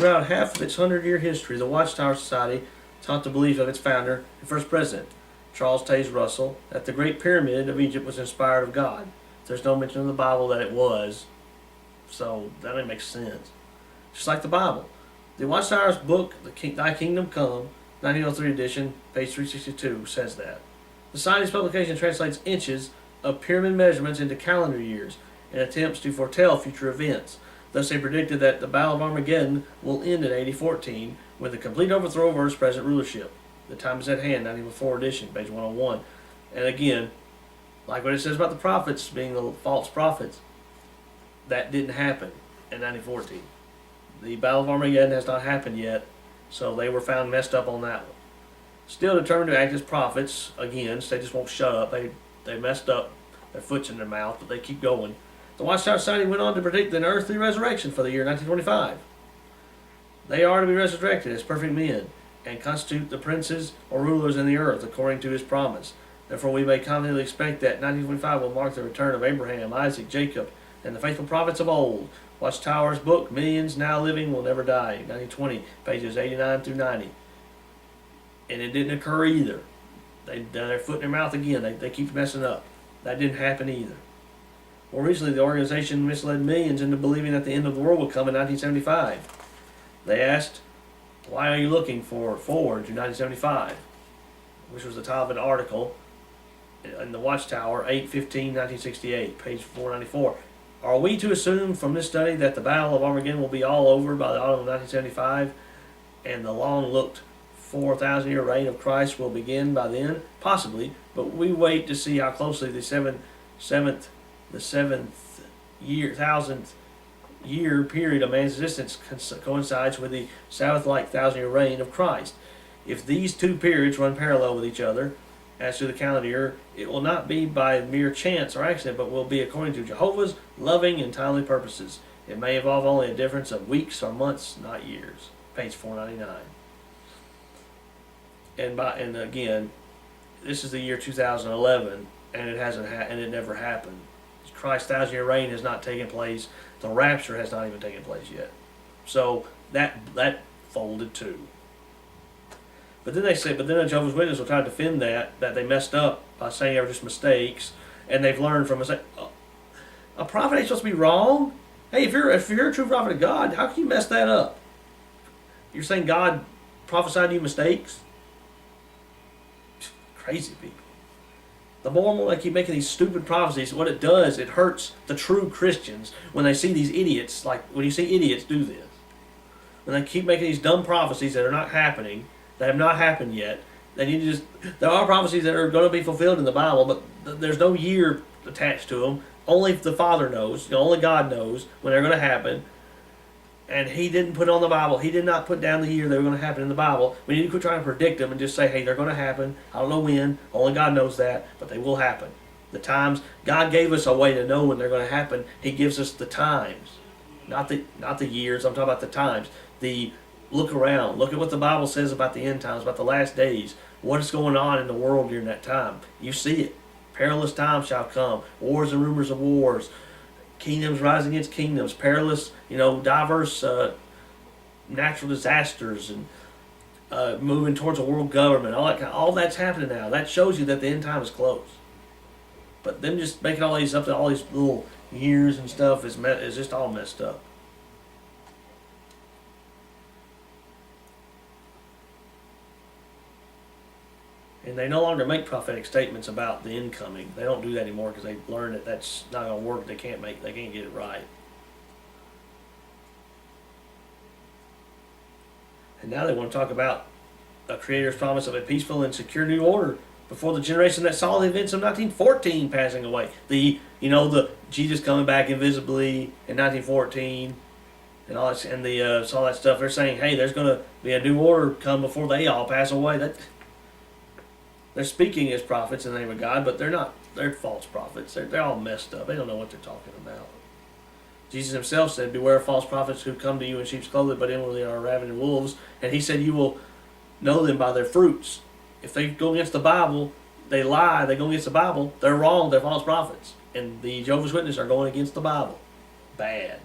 throughout half of its 100-year history, the Watchtower Society taught the belief of its founder and first president, Charles Taze Russell, that the Great Pyramid of Egypt was inspired of God. There's no mention in the Bible that it was, so that doesn't make sense. Just like the Bible. The Watchtower's book, Thy Kingdom Come, 1903 edition, page 362, says that. The Society's publication translates inches of pyramid measurements into calendar years and attempts to foretell future events. Thus, they predicted that the Battle of Armageddon will end in AD 14 with the complete overthrow of Earth's present rulership. The time is at hand, 1904 edition, page 101. And again, like what it says about the prophets being the false prophets, that didn't happen in 1914. The Battle of Armageddon has not happened yet, so they were found messed up on that one. Still determined to act as prophets, again, so they just won't shut up. They messed up, their foot's in their mouth, but they keep going. The Watchtower Society went on to predict an earthly resurrection for the year 1925. They are to be resurrected as perfect men, and constitute the princes or rulers in the earth, according to his promise. Therefore we may confidently expect that 1925 will mark the return of Abraham, Isaac, Jacob, and the faithful prophets of old. Watchtower's book, Millions Now Living Will Never Die, 1920, pages 89 through 90. And it didn't occur either. They're foot in their mouth again. They keep messing up. That didn't happen either. More recently, the organization misled millions into believing that the end of the world would come in 1975. They asked, why are you looking forward to 1975? Which was the title of an article in the Watchtower, 8/15/1968, page 494. Are we to assume from this study that the Battle of Armageddon will be all over by the autumn of 1975 and the long-looked 4,000-year reign of Christ will begin by then? Possibly, but we wait to see how closely the thousandth year period of man's existence coincides with the Sabbath-like 1,000-year reign of Christ. If these two periods run parallel with each other, as to the calendar year, it will not be by mere chance or accident, but will be according to Jehovah's loving and timely purposes. It may involve only a difference of weeks or months, not years. Page 499. And again, this is the year 2011, and it hasn't and it never happened. Christ's 1,000-year reign has not taken place. The rapture has not even taken place yet. So that folded too. But then they say, but then the Jehovah's Witnesses will try to defend that they messed up by saying they were just mistakes, and they've learned from a prophet ain't supposed to be wrong. Hey, if you're a true prophet of God, how can you mess that up? You're saying God prophesied to you mistakes? Crazy people. The more and more they keep making these stupid prophecies, what it does, it hurts the true Christians when they see these idiots, like when you see idiots do this. When they keep making these dumb prophecies that are not happening, that have not happened yet, they need to there are prophecies that are going to be fulfilled in the Bible, but there's no year attached to them. Only the Father knows, only God knows when they're going to happen. And He didn't put on the Bible. He did not put down the year they were going to happen in the Bible. We need to quit trying to predict them and just say, hey, they're going to happen. I don't know when. Only God knows that, but they will happen. The times, God gave us a way to know when they're going to happen. He gives us the times, not the years. I'm talking about the times. Look around. Look at what the Bible says about the end times, about the last days. What is going on in the world during that time? You see it. Perilous times shall come. Wars and rumors of wars. Kingdoms rising against kingdoms. Perilous, diverse natural disasters and moving towards a world government. All that's happening now. That shows you that the end time is close. But them just making all these up to all these little years and stuff is just all messed up. And they no longer make prophetic statements about the incoming. They don't do that anymore because they've learned that that's not going to work. They can't get it right. And now they want to talk about a Creator's promise of a peaceful and secure new order before the generation that saw the events of 1914 passing away. The Jesus coming back invisibly in 1914 and all that, and all that stuff. They're saying, hey, there's going to be a new order come before they all pass away. They're speaking as prophets in the name of God, but they're not. They're false prophets. They're all messed up. They don't know what they're talking about. Jesus Himself said, beware of false prophets who come to you in sheep's clothing, but inwardly are ravening wolves. And He said you will know them by their fruits. If they go against the Bible, they lie, they go against the Bible, they're wrong, they're false prophets. And the Jehovah's Witnesses are going against the Bible. Bad.